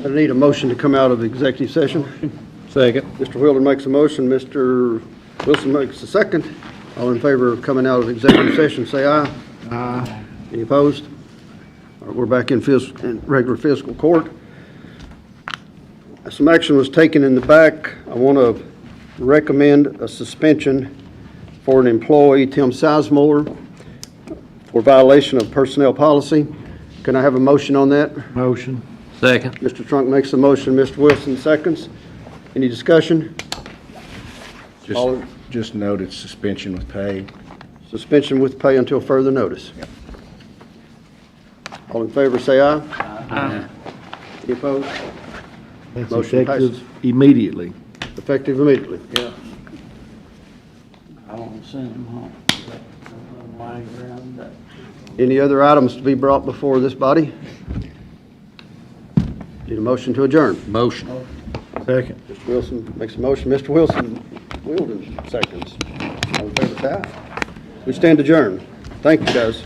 I need a motion to come out of executive session. Second. Mr. Wheeler makes a motion, Mr. Wilson makes a second. All in favor of coming out of executive session, say aye. Aye. Any opposed? All right, we're back in regular fiscal court. Some action was taken in the back. I want to recommend a suspension for an employee, Tim Sizemore, for violation of personnel policy. Can I have a motion on that? Motion. Second. Mr. Trunk makes a motion, Mr. Wilson seconds. Any discussion? Just note it's suspension with pay. Suspension with pay until further notice. All in favor, say aye. Aye. Any opposed? That's Motion effective passes. immediately. Effective immediately. Yeah. I won't send them home. Lying around that. Any other items to be brought before this body? Need a motion to adjourn. Motion. Second. Mr. Wilson makes a motion. Mr. Wilson seconds. All in favor, say aye. We stand adjourned. Thank you, guys.